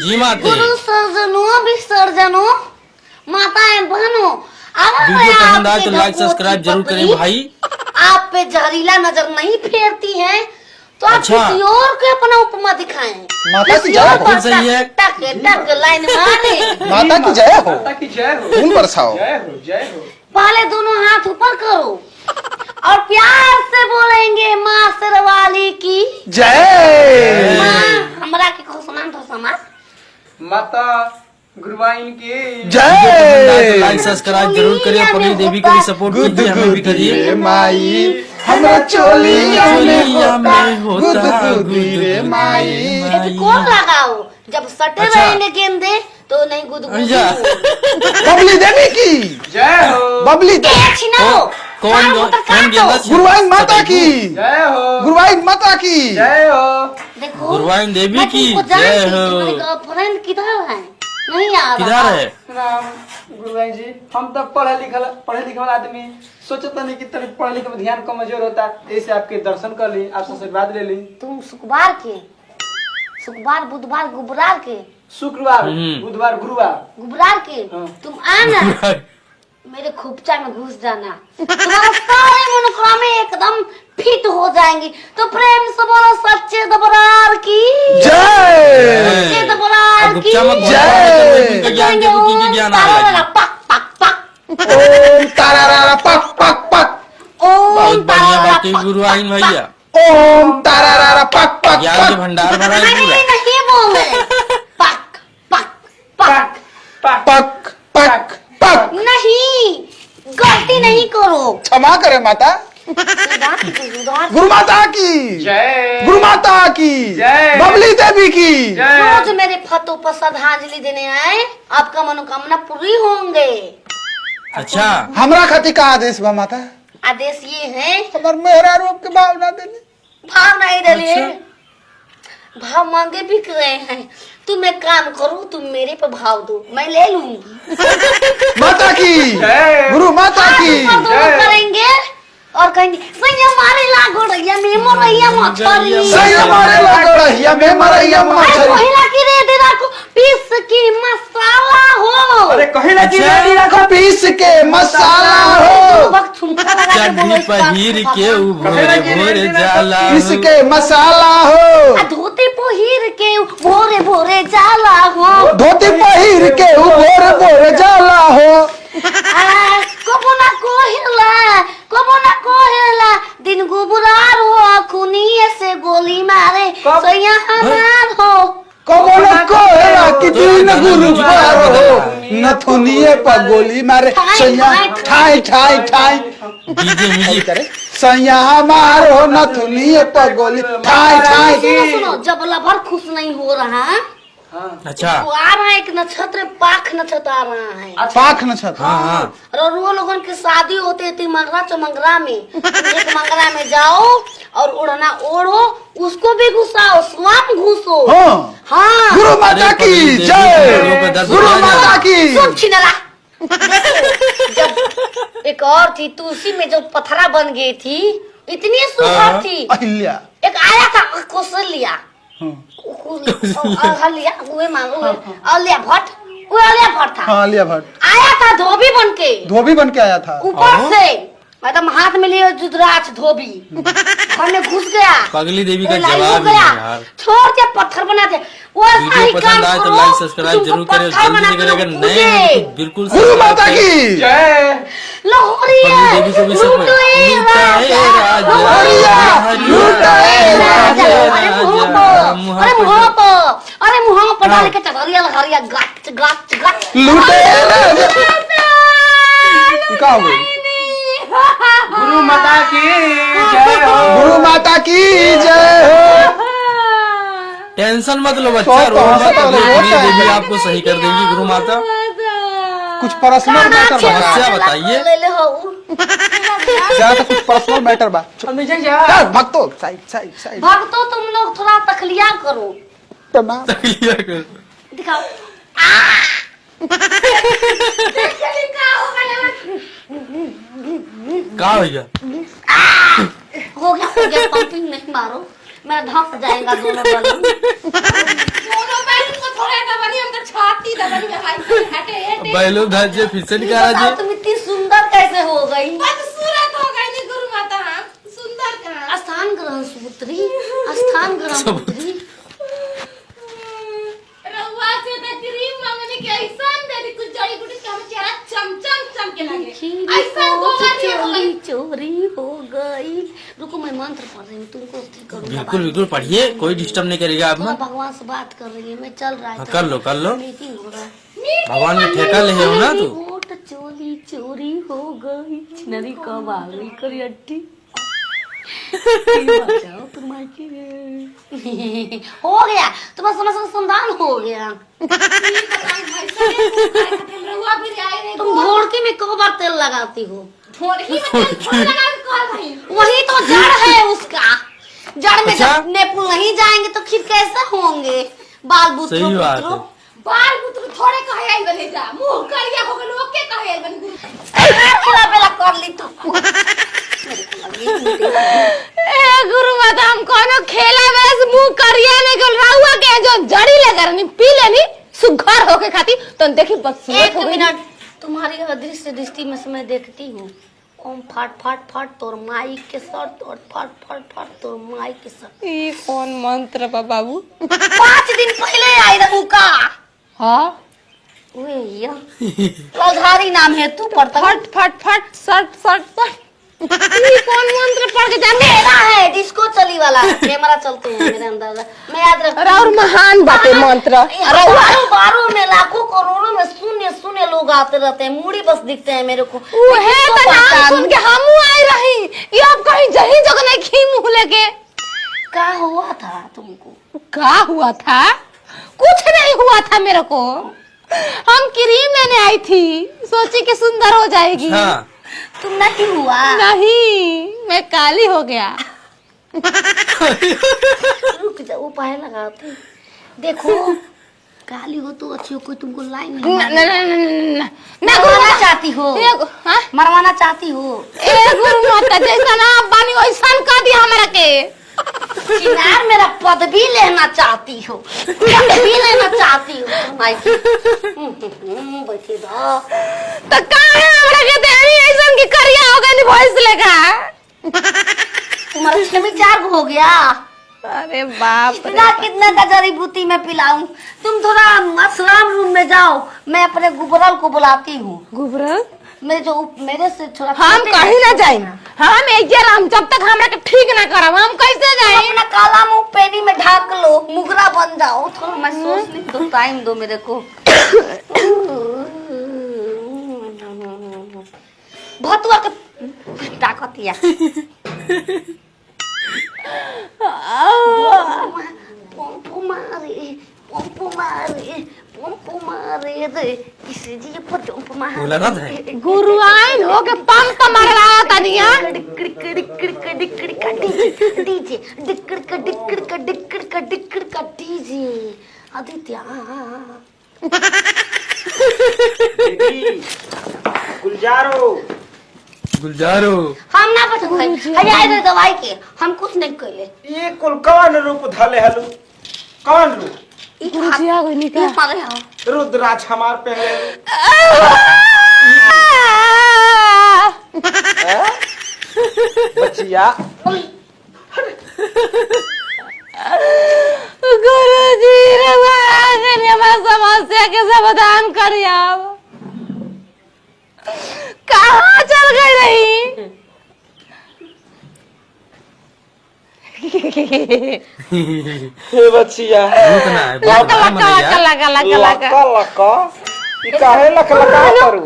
जी माते। गुरु सर्जनों विसर्जनों माताएं बहनों, अगर मैं वीडियो पसंद आए आपके तो लाइक ढकोसली सब्सक्राइब जरूर करें पकड़ी भाई। आप पे जहरीला नजर नहीं फेरती हैं तो आप अच्छा। किसी और को अपना उपमा दिखाएं। माता की किसी जय और हो। को सही है। टक टक लाइन मारे। माता की जय हो। माता की जय हो। फूल बरसाओ। जय हो जय हो। पहले दोनों हाथ ऊपर करो और प्यार से बोलेंगे माँ शेरवाली की जय। माँ हमरा के खुशमान तो समाज माता गुरुवाइन की वीडियो पसंद आए तो जय। लाइक सब्सक्राइब जरूर करिए। पगली देवी को भी सपोर्ट कीजिए, हमें भी करिए। माई हमरा चोलिया चोलिया में होता गुदगुदी रे माई। एक कौन लगाओ जब सटे अच्छा। रहेंगे गेंदे तो नहीं गुदगुदी अच्छा। हो। बबली देवी की जय हो। बबली देवी। छिनाओ कौन कौन गेंदा गुरुवाइन माता की जय हो। गुरुवाइन माता की जय हो। देखो गुरुवाइन देवी मैं की तुमको जानती जय हूँ, हो। तुम्हारी गर्लफ्रेंड किधर है नहीं आ किधर रहा है? राम गुरुवाइन जी, हम तो पढ़े लिखल आदमी सोचता नहीं कि तनी पढ़े लिखे में ध्यान कमजोर होता है, ऐसे आपके दर्शन कर ली, आपसे आशीर्वाद ले ली। तुम शुक्रवार बुधवार गुबरार के शुक्रवार बुधवार गुरुवार गुबरार के हाँ। तुम आना मेरे खुपचा में घुस जाना, तुम्हारा सारे मनोकामना एकदम फिट हो जाएंगी। तो प्रेम से बोलो सच्चे दबरार की जय। सच्चे दबरार की गुप्ता में जय। ज्ञान दे दो की ज्ञान आ रहा पक पक पक ओम तारारा पक पक पक। ओम बहुत बढ़िया तारा बात है गुरुवाइन भैया। ओम तारारा पक पक ज्ञान के पक। भंडार भरा है नहीं पूरा। नहीं बोले पक पक पक पक पक पक पक। नहीं गलती नहीं करो। क्षमा करे माता। गुरु माता की जय। गुरु माता की जय। बबली देवी की जय। रोज मेरे फतों पर श्रद्धांजलि देने आए आपका मनोकामना पूरी होंगे। अच्छा हमरा खातिर का आदेश बा माता? आदेश ये है हमर मेहरा रूप के भावना देने। भाव नहीं डलिए भाव मांगे भी रहे हैं। तुम एक काम करो, तुम मेरे पे भाव दो, मैं ले लूंगी। माता की जय। गुरु माता हाथ की ऊपर दोनों करेंगे और कहेंगे सैया मारे लागो रैया में मोरैया मछरी। सही हमारे लगड़िया में मरैया अरे मछरी। पहिला की रे दे रखो पीस की मसाला हो। अरे कहीं ना अच्छा। कहीं रखो पीस के मसाला हो। वक्त ठुमका लगा के बोलो चड्ढी इस बात पहिर को। के भोरे भोरे जाला पीस के मसाला हो। आ धोती पहिर के भोरे भोरे जाला हो। धोती पहिर के भोर भोर जाला हो। कबो ना कोहेला दिन गुबरार हो खुनिए से गोली मारे कब? सैया हमार हो। कबो न कोहेला कि दिन गुरु पार हो। नथुनिए पर गोली मारे सैया ठाई ठाई ठाई डीजे म्यूजिक करे। सैया हमार हो नथुनिए पर गोली ठाई ठाई। सुनो सुनो जब लभर खुश नहीं हो रहा अच्छा वो आ रहा है एक नक्षत्र पाख नक्षत्र आ रहा है। पाख न छत। हाँ हाँ और वो लोगों की शादी होती थी मंगरा चमंगरा में। एक मंगरा में जाओ और उड़ना ओढ़ो, उसको भी घुसाओ, स्वयं घुसो। हाँ। हाँ गुरु माता की जय। गुरु माता की सुन छिनरा। देखो, जब एक और थी तुलसी में जो पथरा बन गई थी, इतनी सुखद थी। अहिल्या। एक आया था कौशल्या अहल्या उहे मांगो अहल्या भट्ट, वो अहल्या भट्ट था। हाँ अहिल्या भट्ट आया था धोबी बन के धोबी बन के आया था। ऊपर से एकदम हाथ में लिए जुदराज धोबी घर में घुस गया। पगली देवी का लड़ाई हो जवाब ही गया, नहीं यार। छोड़ के पत्थर बना दे। वो ऐसा वीडियो ही पसंद काम आए तो करो, लाइक सब्सक्राइब जरूर तुमको करें। पत्थर जल्दी बना से के करें, अगर लोग नए हैं पूजे। तो बिल्कुल गुरु माता सब्सक्राइब करें। की जय। लोहरी पगली देवी को भी सपोर्ट। लूटोए राजा, लोहरिया, लूटोए राजा। राजा, अरे मुँह पर, मुँह अरे पर मुँह पर, अरे मुँह पर डाल के चढ़िया लहरिया गाच गाच गाच। लूटे राजा। का हो गई? गुरु माता की जय हो। गुरु माता की जय हो। टेंशन मत लो बच्चा, तो रो कहाँ मत। से तो पगली रोता है। देवी आपको सही कर देगी गुरु माता। कुछ पर्सनल मैटर बा। समस्या बताइए। ले ले हो। जरा सा कुछ पर्सनल मैटर बा। अब नीचे जा। यार भक्तो साइड साइड साइड। भक्तों तुम लोग थोड़ा तखलिया करो, तमाम। दिखाओ। का भैया हो गया पंपिंग नहीं मारो, मैं धंस जाएगा दोनों बैलून। दोनों बैलून को थोड़ा बैलून धाजे फिसन करा बताओ जे तुम इतनी सुंदर कैसे हो गई? बदसूरत हो गई थी गुरु माता हम सुंदर कहाँ स्थान ग्रहण सूत्री, स्थान ग्रहण सूत्री। रउआ से तो क्रीम मंगने के ऐसा दे दी कुछ जड़ी बूटी का हम चेहरा चमचम चमके लगे ऐसा गोबर हो गई चोरी हो गई। रुको मैं मंत्र पढ़ रही हूँ, तुमको ठीक करूँगा। बिल्कुल बिल्कुल पढ़िए, कोई डिस्टर्ब नहीं करेगा आप में। भगवान से बात कर रही है, मैं चल रहा है। कर लो कर लो, मीटिंग हो रहा है। भगवान ने ठेका ले हो ना तू। वोट चोरी चोरी हो गई, छिनरी कब आ गई करी अट्टी। हो गया तुम्हारा समस्या का समाधान हो गया। रउआ भी आए नहीं तुम घोड़की में कब बार तेल लगाती हो? थोड़ी लगा के कॉल रही वही तो जड़ है उसका। जड़ में अच्छा? जब नेपुल नहीं जाएंगे तो फिर कैसे होंगे बाल बुतरू सही बात है। बुतरू? बाल बुतरू थोड़े कहे आई बने जा मुंह करिया हो गलो के कहे आई बने गुरु खेला बेला कर ली तो। ए गुरु माता हम कोनो खेला बस मुंह करिया नहीं गल रहुआ के जो जड़ी ले करनी पी लेनी सुघर होके खाती तो देखी बदसूरत एक हो गई। मिनट, तुम्हारी अदृश्य दृष्टि में से मैं देखती हूँ। ओम फाट फाट फाट तोर माई के सर, तोर फाट फाट फाट तोर माई के सर। ई कौन मंत्र बा बाबू? 5 दिन पहले आई रहू का। हां ओए या ललधारी नाम है तू पढ़ता। फट फट फट सट सट सट ई कौन मंत्र पढ़ के जाने मेरा है डिस्को चली वाला कैमरा चलते हैं मेरे अंदर। मैं याद रख और महान बातें मंत्र बारों बारों में लाखों करोड़ों में शून्य शून्य लोग आते रहते हैं, मूड़ी बस दिखते हैं मेरे को। वो है किसको तो नाम पहचानूं? सुन के हमू आई रही ये अब कहीं जही जगह नहीं खी मुंह लेके। क्या हुआ था तुमको? क्या हुआ था? कुछ नहीं हुआ था मेरे को। हम क्रीम लेने आई थी, सोची कि सुंदर हो जाएगी। हाँ तुम नहीं हुआ? नहीं मैं काली हो गया। रुक जाओ उपाय लगाते। देखो काली हो तो अच्छी हो, कोई तुमको लाइन नहीं मारेगा। मरवाना चाहती हो? मरवाना चाहती हो? ए गुरु माता जैसा ना बानी वैसा कर दिया हमरा के। चिनार मेरा पदवी लेना चाहती हो? पदवी लेना चाहती हो? बैठे दो तो काहे हमरा के देनी ऐसन की करिया हो गई वॉइस लेगा। तुम्हारा 6 हो गया। अरे बाप रे। कितना कितना का जड़ी बूटी में पिलाऊं? तुम थोड़ा मशराम रूम में जाओ, मैं अपने गुबरल को बुलाती हूँ। गुबरल मेरे से थोड़ा हम छोटे कहीं ना हैं। जाए हम एक हम जब तक हमरा के ठीक ना करब हम कैसे तुम जाए? अपना काला मुंह पेनी में ढाक लो, मुगरा बन जाओ। थोड़ा मैं सोचने दो, टाइम दो मेरे को। भतुआ के ताकतिया pompo mare de किसी जी पर pompo mare बोला ना था गुरुआइन हो के पंप मारवा तनिया डीजे आदित्य गुलजारो गुलजारो हम ना बचो हजाए दे दवाई के हम कुछ नहीं कइले। ये कुल कौन रूप धले हलू? कौन रूप? गुरुजी आ गई निका मारे हां रुद्राक्ष हमार पहले बचिया गुरुजी रवा हमारा समस्या के समाधान करिया। कहाँ चल गई रही? हे बचिया भूत ना है, भूत ना है, मन लका यार। लका लका लका लका लका ई काहे लक लका करू?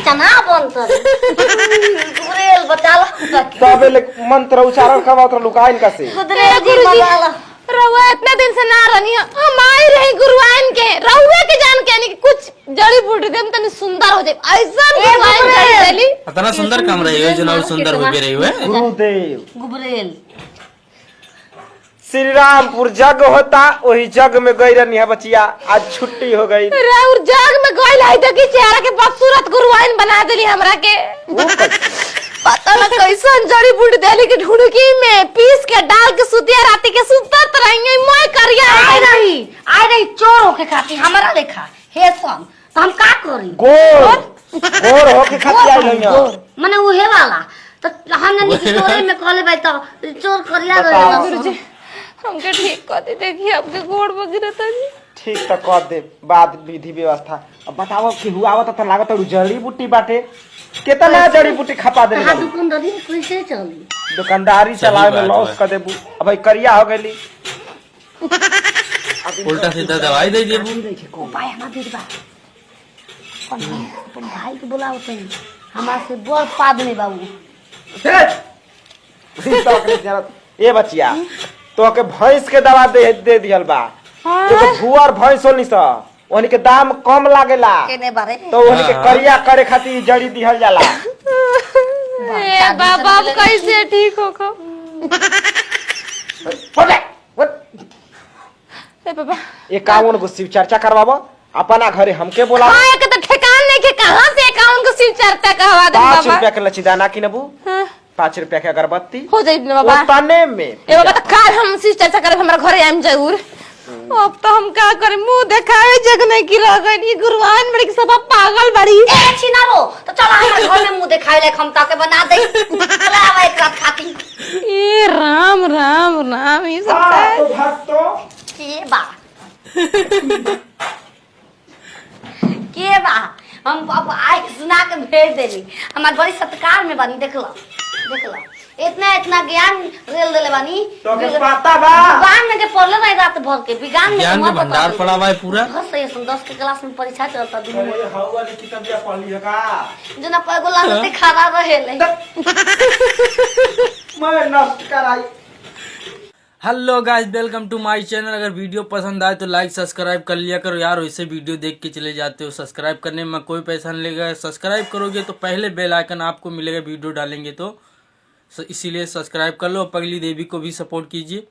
चना बनत गुरेल बचा लो तबे ले मंत्र उच्चारण करवा तो लुकाइन का से गुरेल जी बचा लो। रउआ इतने दिन से ना रहनी हम आई रही गुरुआइन के रउआ के जान के यानी कि कुछ जड़ी बूटी देम तनी सुंदर हो जाए ऐसा गुरुआइन जड़ी देली। इतना सुंदर काम रही है जो ना सुंदर हो रही हुए। गुरुदेव गुबरेल श्री रामपुर जग होता वही जग में गई रहनी है बचिया, आज छुट्टी हो गई। राउर जग में गइल है त की चेहरा के बदसूरत गुरुआइन बना देली हमरा के। पता ना कैसन जड़ी बूटी देली कि ढुड़की में पीस के डाल के सुतिया राती के सुतत रही मैं करिया आई नहीं आए रही चोर होके खाती हमारा देखा हे सम तो हम का करी गोर होके खाती आई लइया माने उहे वाला तो हम नहीं कि चोरे में कहले भाई तो चोर करिया बताओ। गए हमके ठीक कर दे देखिए आपके गोड़ वगैरह तनी ठीक तो कर दे बाद विधि व्यवस्था। अब बताओ कि हुआ आवत त लागत जड़ी बूटी बाटे कितना जड़ी बूटी खपा दे हां दुकानदारी कैसे चली दुकानदारी चलावे में लॉस कर देबू। अब भाई करिया हो गइली उल्टा सीधा दवाई दे देबू। उपाय ना दे बा अपन भाई के बुलाओ तनी हमरा से बड़ पाद में बाबू ए बचिया तो के भैंस के दवा दे दियल बा। एगो भुआर भैंस होनी सा ओनी के दाम कम लागेला केने बारे तो ओनी के करिया करे खातिर जड़ी दिहल जाला। ए बाबा अब कैसे ठीक हो खो ए बाबा एकावन गो शिव चर्चा करवाबो अपना घरे हमके बोला। हां एक तो ठिकान नहीं के कहां से एकाउंट को शिव चर्चा कहवा दे 5 बाबा। रुपया के लचीदाना किनबू हाँ, 5 रुपया के अगरबत्ती हो जाई ना बाबा। तने में ए बाबा तो काल हम शिव चर्चा करे हमरा घरे आइम जरूर। अब तो हम का करे मुंह देखावे जग नहीं की रह गई गुरुवान बड़ी सब पागल बड़ी। ए छिनारो तो चल हमारे घर में मुंह दिखाई ले हम ताके बना दे चला आवा एक रात खाती ए राम राम राम ये सब का है? तो भक्तो के बा हम अब आए सुना के भेज देली हमार बड़ी सत्कार में बानी देख लो इतना ज्ञान रेल देले बानी तो के पता बा विज्ञान में के पढ़ले नहीं रात भर के विज्ञान में ज्ञान तो के मत भंडार बता पड़ा हुआ है पूरा। बस ये 10 के क्लास में परीक्षा चलता दिन में ये हवा वाली किताबिया पढ़ लिया का जना पैगो लागते खड़ा रहेले मैं नष्ट कराई। Hello guys welcome to my channel. अगर वीडियो पसंद आए तो लाइक सब्सक्राइब कर लिया करो यार। वैसे वीडियो देख के चले जाते हो, सब्सक्राइब करने में कोई पैसा नहीं लगेगा। सब्सक्राइब करोगे तो पहले बेल आइकन आपको मिलेगा वीडियो डालेंगे तो इसीलिए सब्सक्राइब कर लो। पगली देवी को भी सपोर्ट कीजिए।